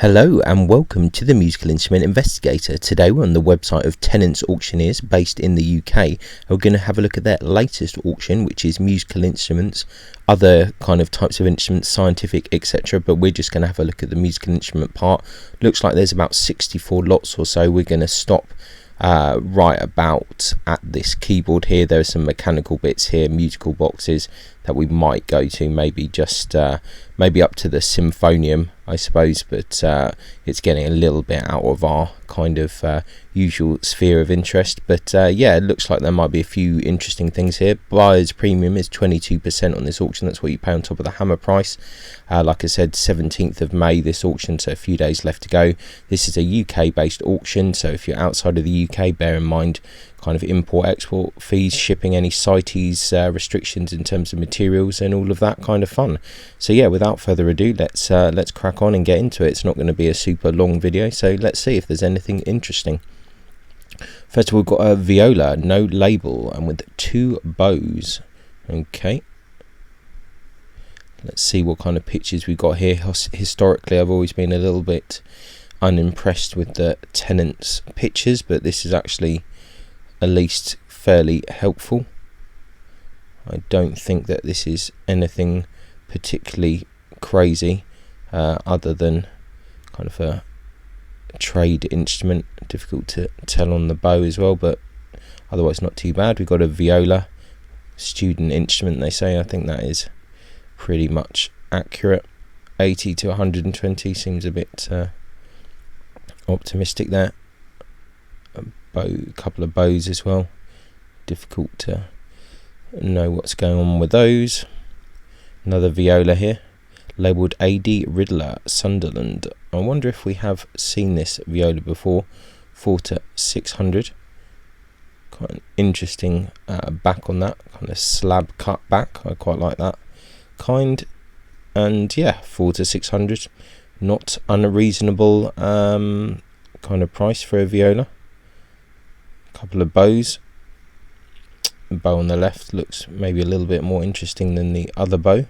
Hello and welcome to the Musical Instrument Investigator. Today we're on the website of Tennants Auctioneers based in the UK. And we're going to have a look at their latest auction, which is musical instruments, other kind of types of instruments, scientific, etc. But we're just going to have a look at the musical instrument part. Looks like there's about 64 lots or so. We're going to stop right about at this keyboard here. There are some mechanical bits here, musical boxes that we might go to, maybe just maybe up to the symphonium, I suppose, but it's getting a little bit out of our kind of usual sphere of interest. But yeah, it looks like there might be a few interesting things here. Buyer's premium is 22% on this auction. That's what you pay on top of the hammer price. Like I said, 17th of May this auction, so a few days left to go. This is a UK based auction, so if you're outside of the UK, bear in mind kind of import export fees, shipping, any CITES restrictions in terms of materials and all of that kind of fun. So yeah, without further ado, let's crack on and get into it. It's not going to be a super long video, so let's see if there's anything interesting. First of all, we've got a viola, no label, and with 2 bows. Okay, let's see what kind of pictures we've got here. Historically, I've always been a little bit unimpressed with the Tennants pictures, but this is actually at least fairly helpful. I don't think that this is anything particularly crazy, other than kind of a trade instrument. Difficult to tell on the bow as well, but otherwise not too bad. We've got a viola, student instrument they say. I think that is pretty much accurate. 80 to 120 seems a bit optimistic there. A couple of bows as well. Difficult to know what's going on with those. Another viola here, labelled A.D. Riddler, Sunderland. I wonder if we have seen this viola before. 4 to 600. Quite an interesting back on that, kind of slab cut back. I quite like that kind. And yeah, 4 to 600. Not unreasonable kind of price for a viola. Couple of bows. The bow on the left looks maybe a little bit more interesting than the other bow.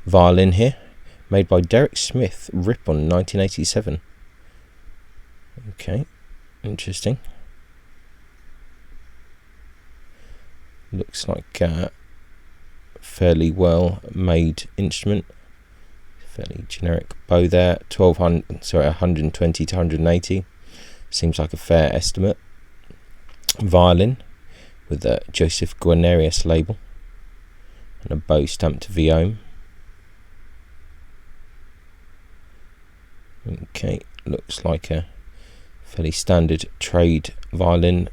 Violin here, made by Derek Smith, Ripon, 1987. Okay, interesting. Looks like a fairly well made instrument. Fairly generic bow there. 120 to 180. Seems like a fair estimate. Violin with a Joseph Guarnerius label and a bow stamped Viome. Okay, looks like a fairly standard trade violin.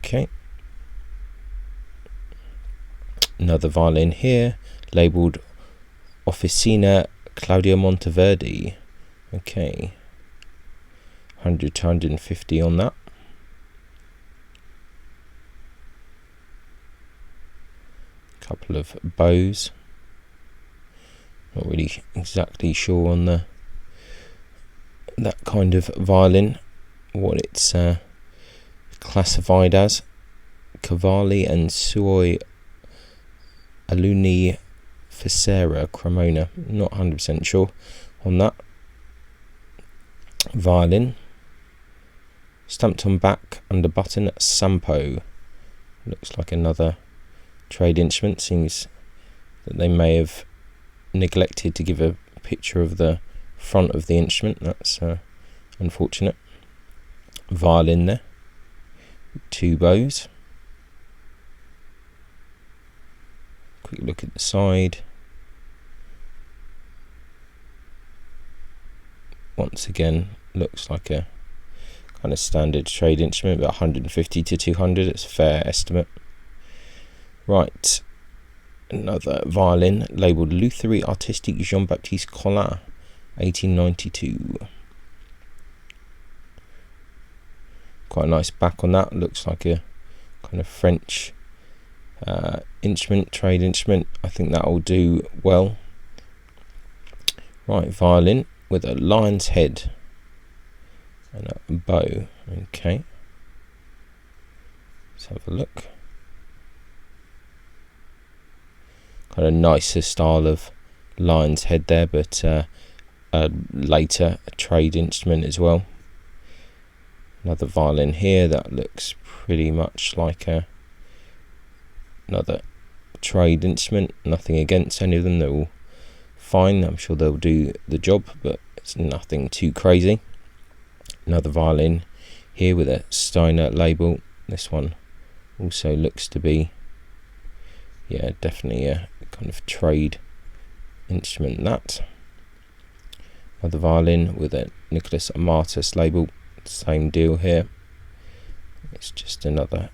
Okay, another violin here, labelled Officina Claudio Monteverdi. Okay, 100 to 150 on that. Couple of bows. Not really exactly sure on that kind of violin, what it's classified as. Cavalli and Suoi Aluni Ficera Cremona. Not 100% sure on that. Violin, stamped on back under button, Sampo. Looks like another trade instrument. Seems that they may have neglected to give a picture of the front of the instrument. That's unfortunate. Violin there, 2 bows. Quick look at the side. Once again, looks like a kind of standard trade instrument, but 150 to 200. It's a fair estimate. Right, another violin labelled Lutherie Artistique Jean-Baptiste Collin, 1892. Quite a nice back on that. Looks like a kind of French instrument, trade instrument. I think that will do well. Right, violin with a lion's head and a bow. Okay, let's have a look. kind of nicer style of lion's head there, but later a trade instrument as well. Another violin here that looks pretty much like another trade instrument. Nothing against any of them, they're all fine. I'm sure they'll do the job, but it's nothing too crazy. Another violin here with a Steiner label. This one also looks to be, yeah, definitely a kind of trade instrument. That another violin with a Nicholas Martus label. Same deal here. It's just another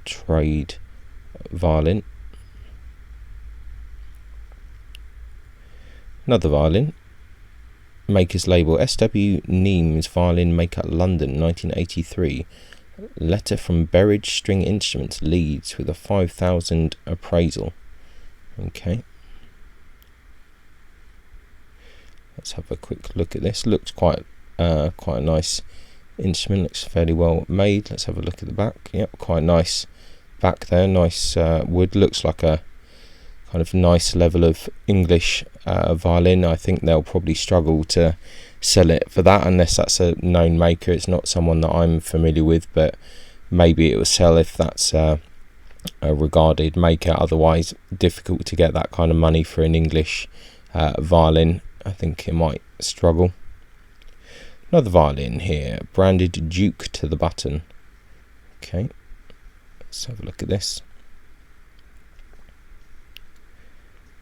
trade violin. Another violin, maker's label SW Neames Violin Maker London 1983. Letter from Berridge String Instruments, Leeds, with a 5,000 appraisal. Okay, let's have a quick look at this. Looks quite a nice instrument. Looks fairly well made. Let's have a look at the back. Yep, quite nice back there. Nice wood. Looks like a kind of nice level of English violin. I think they'll probably struggle to sell it for that unless that's a known maker. It's not someone that I'm familiar with, but maybe it will sell if that's a regarded maker. Otherwise, difficult to get that kind of money for an English violin. I think it might struggle. Another violin here, branded Duke to the button. Okay, let's have a look at this.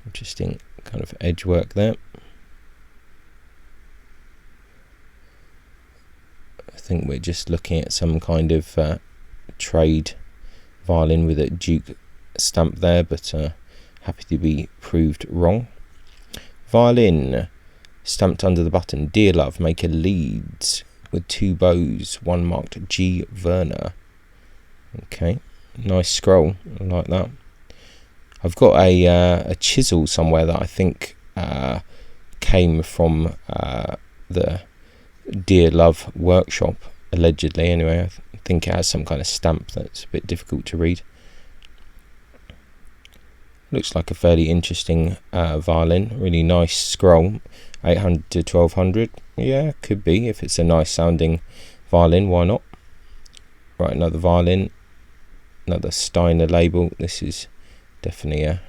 Interesting kind of edge work there. I think we're just looking at some kind of trade violin with a Duke stamp there, but happy to be proved wrong. Violin stamped under the button, Dear Love, Maker Leeds, with 2 bows, one marked G. Werner. Okay, nice scroll, I like that. I've got a chisel somewhere that I think came from the Dear Love workshop, allegedly. Anyway, I think it has some kind of stamp that's a bit difficult to read. Looks like a fairly interesting violin. Really nice scroll. 800 to 1200. Yeah, could be. If it's a nice sounding violin, why not? Right, another violin. Another Steiner label. This is definitely a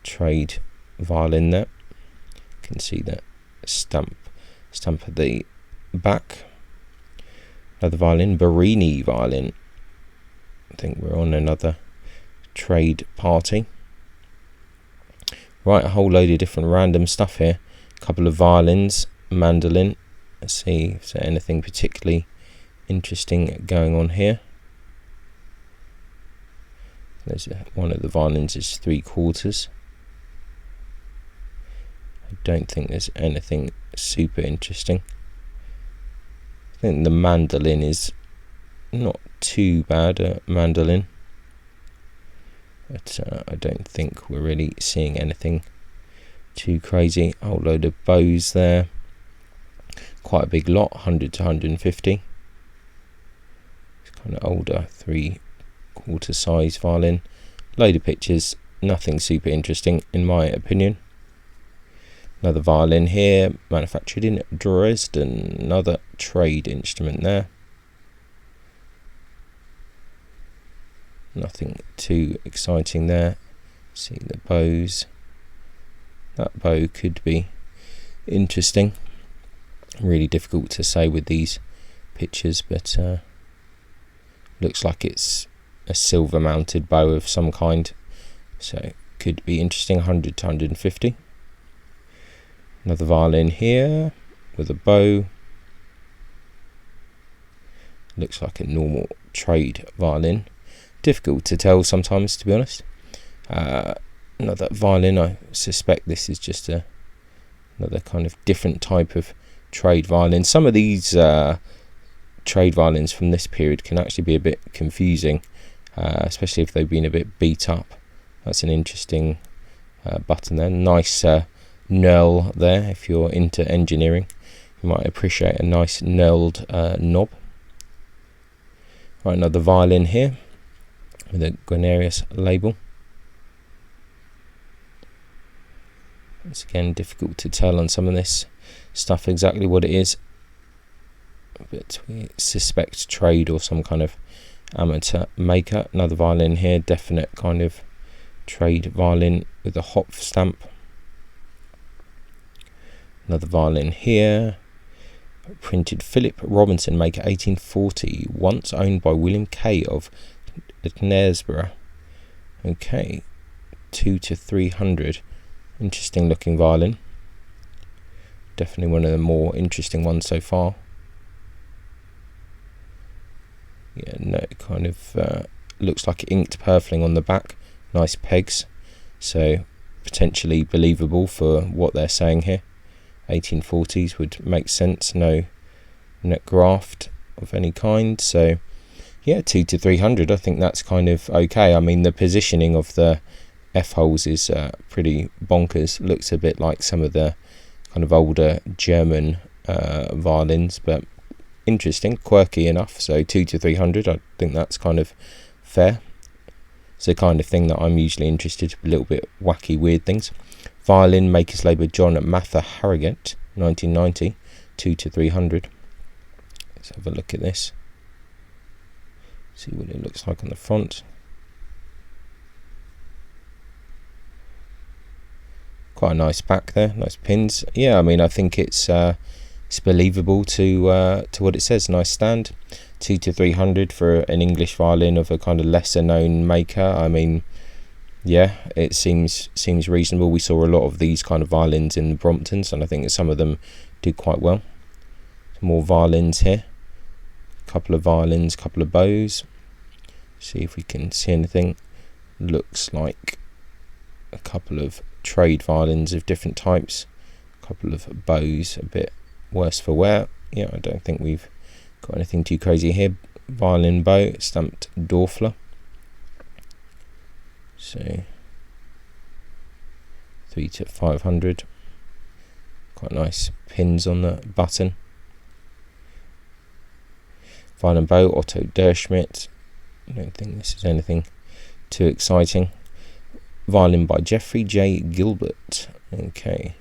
trade violin there. You can see that stamp at the back. Another violin, Barini violin. I think we're on another trade party. Right, a whole load of different random stuff here. A couple of violins, mandolin. Let's see if there's anything particularly interesting going on here. There's one of the violins is 3/4. I don't think there's anything super interesting. I think the mandolin is not too bad, a mandolin, but I don't think we're really seeing anything too crazy. A whole load of bows there. Quite a big lot, 100 to 150. It's kind of older, 3/4 size violin. Load of pictures, nothing super interesting in my opinion. Another violin here, manufactured in Dresden. Another trade instrument there. Nothing too exciting there. See the bows. That bow could be interesting. Really difficult to say with these pictures, but looks like it's a silver mounted bow of some kind, so could be interesting. 100 to 150. Another violin here with a bow. Looks like a normal trade violin. Difficult to tell sometimes, to be honest. Another violin. I suspect this is just another kind of different type of trade violin. Some of these trade violins from this period can actually be a bit confusing, especially if they've been a bit beat up. That's an interesting button there. Nice knurl there. If you're into engineering, you might appreciate a nice knurled knob. Right, another violin here with a Guarnerius label. Once again, difficult to tell on some of this stuff exactly what it is, but we suspect trade or some kind of amateur maker. Another violin here, definite kind of trade violin with a Hopf stamp. Another violin here, printed Philip Robinson, maker 1840, once owned by William Kay of Knaresborough. Okay, 2 to 300. Interesting looking violin. Definitely one of the more interesting ones so far. Yeah, no, kind of looks like inked purfling on the back. Nice pegs, so potentially believable for what they're saying here. 1840s would make sense. No net graft of any kind. So yeah, 2 to 300. I think that's kind of okay. I mean, the positioning of the F holes is pretty bonkers. Looks a bit like some of the kind of older German violins, but interesting, quirky enough. So 2 to 300, I think that's kind of fair. It's the kind of thing that I'm usually interested in, a little bit wacky, weird things. Violin, Makers Labour, John Mather Harrogate, 1990, 2 to 300. Let's have a look at this. See what it looks like on the front. Quite a nice back there, nice pins. Yeah, I mean, I think it's believable to what it says. Nice stand. 2 to 300 for an English violin of a kind of lesser known maker. I mean, yeah, it seems reasonable. We saw a lot of these kind of violins in Bromptons, and I think some of them did quite well. Some more violins here. A couple of violins, couple of bows. See if we can see anything. Looks like a couple of trade violins of different types. A couple of bows, a bit worse for wear. Yeah, I don't think we've got anything too crazy here. Violin bow, stamped Dorfler. So 3 to 500. Quite nice pins on the button. Violin bow, Otto Derschmidt. I don't think this is anything too exciting. Violin by Geoffrey J. Gilbert. Okay.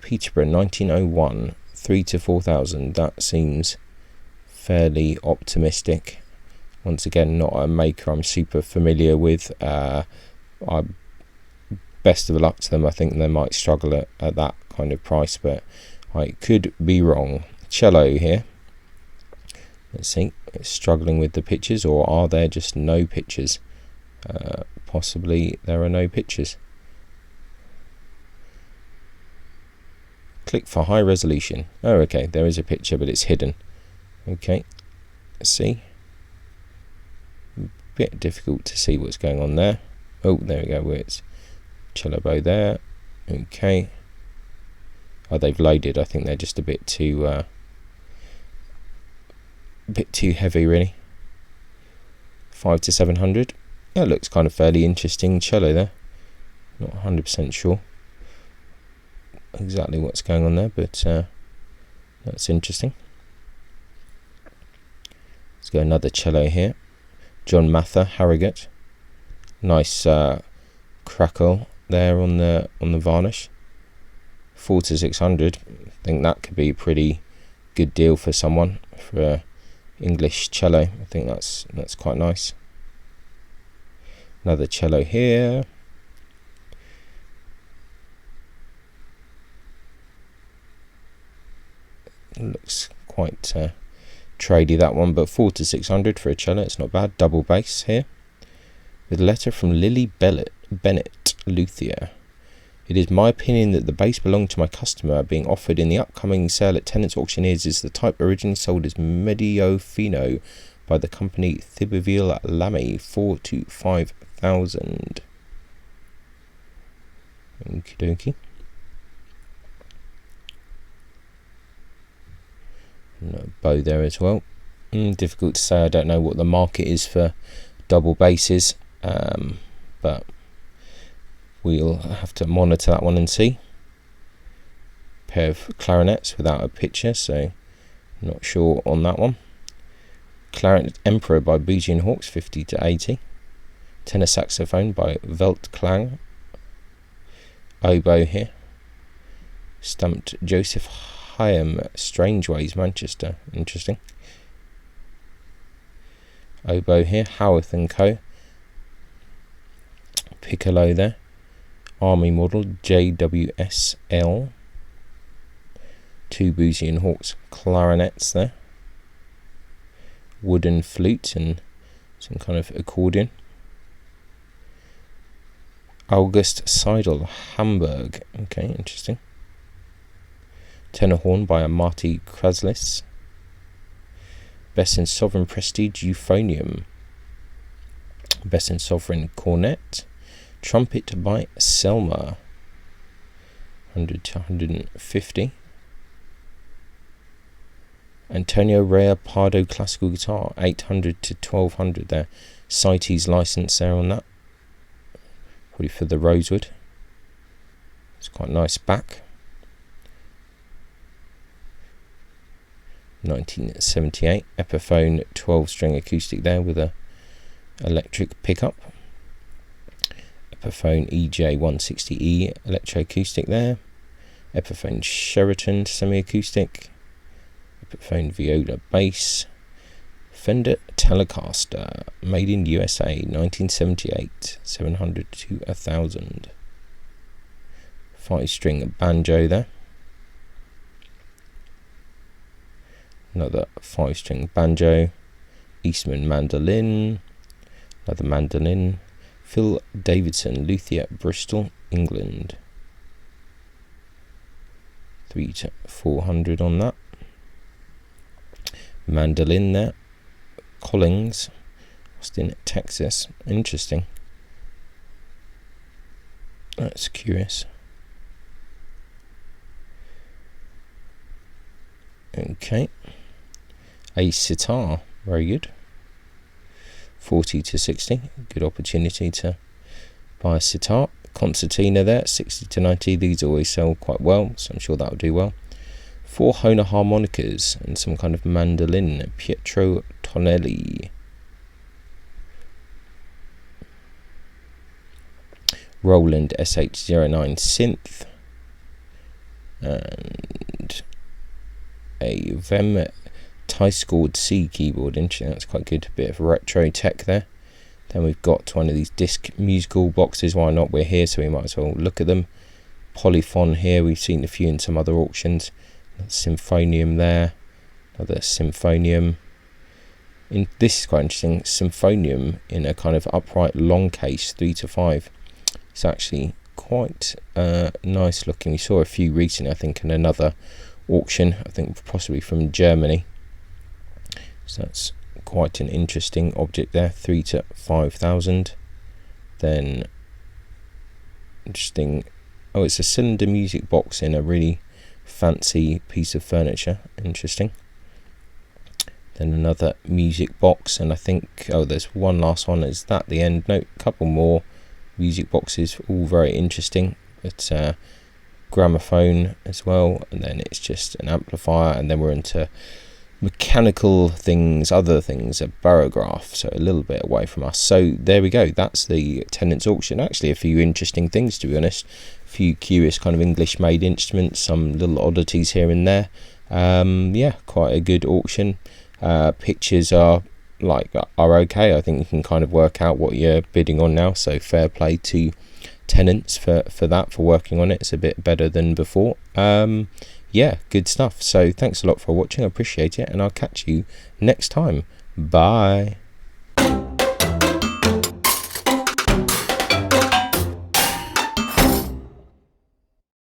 Peterborough, 1901. 3 to 4,000. That seems fairly optimistic. Once again, not a maker I'm super familiar with. Best of luck to them. I think they might struggle at that kind of price, but I could be wrong. Cello here. Let's see. It's struggling with the pictures, or are there just no pictures? Possibly there are no pictures. Click for high resolution. Oh, okay. There is a picture, but it's hidden. Okay. Let's see. Bit difficult to see what's going on there. Oh, there we go. Where it's cello bow there. Okay. Oh, they've loaded. I think they're just a bit too heavy, really. 5 to 700. That looks kind of fairly interesting cello there. Not 100% sure exactly what's going on there, but that's interesting. Let's go another cello here. John Mather Harrogate. Nice crackle there on the varnish. 4 to 600. I think that could be a pretty good deal for someone for a English cello. I think that's quite nice. Another cello here. Looks quite tradey, that one, but 4 to 600 for a cello. It's not bad. Double bass here with a letter from Lily Bennett Luthier. It is my opinion that the bass belonged to my customer, being offered in the upcoming sale at Tennants Auctioneers is the type originally sold as Medio Fino by the company Thibouville Lamy, 4 to 5,000. Okie dokie. No bow there as well. Difficult to say. I don't know what the market is for double basses, but we'll have to monitor that one and see. Pair of clarinets without a picture, so not sure on that one. Clarinet Emperor by Bougie and Hawkes, 50 to 80. Tenor saxophone by Weltklang. oboe here, stamped Joseph Hyam, Strangeways, Manchester. Interesting. Oboe here, Howarth and Co. Piccolo there, Army model JWSL. Two Boozy and Hawks clarinets there, wooden flute and some kind of accordion. August Seidel, Hamburg. Okay, interesting. Tenor horn by Marty Kraslis. Best in Sovereign Prestige Euphonium. Best in Sovereign Cornet. Trumpet by Selma. 100 to 150. Antonio Rea Pardo classical guitar, 800 to 1200 there. CITES license there on that. Probably for the rosewood. It's quite nice back. 1978 Epiphone 12-string acoustic there with a electric pickup. Epiphone EJ160E electroacoustic there. Epiphone Sheraton semi-acoustic. Epiphone Viola bass. Fender Telecaster, made in USA, 1978, 700 to 1000. 5-string banjo there. Another 5-string banjo. Eastman mandolin. Another mandolin. Phil Davidson, luthier, Bristol, England. 3 to 400 on that. Mandolin there. Collings, Austin, Texas. Interesting. That's curious. Okay. A sitar, very good. 40 to 60, good opportunity to buy a sitar. Concertina there, 60 to 90. These always sell quite well, so I'm sure that'll do well. 4 Hohner harmonicas and some kind of mandolin. Pietro Tonelli. Roland SH09 synth. And a Vem Tie-Scored C keyboard. Interesting, that's quite good. Bit of retro tech there. Then we've got one of these disc musical boxes. Why not? We're here, so we might as well look at them. Polyphon here. We've seen a few in some other auctions. Symphonium there. Another Symphonium. This is quite interesting. Symphonium in a kind of upright long case, 3 to 5. It's actually quite nice looking. We saw a few recently, I think, in another auction. I think possibly from Germany. So that's quite an interesting object there. 3 to 5,000. Then interesting. Oh, it's a cylinder music box in a really fancy piece of furniture. Interesting. Then another music box, and I think, oh, there's one last one. Is that the end? No, a couple more music boxes, all very interesting. It's a gramophone as well, and then it's just an amplifier, and then we're into mechanical things, other things, a barograph, so a little bit away from us. So there we go, that's the Tennants auction. Actually a few interesting things, to be honest. A few curious kind of English made instruments, some little oddities here and there. Yeah, quite a good auction. Pictures are okay. I think you can kind of work out what you're bidding on now, so fair play to Tennants for that, for working on it. It's a bit better than before. Yeah, good stuff. So thanks a lot for watching. I appreciate it, and I'll catch you next time. Bye.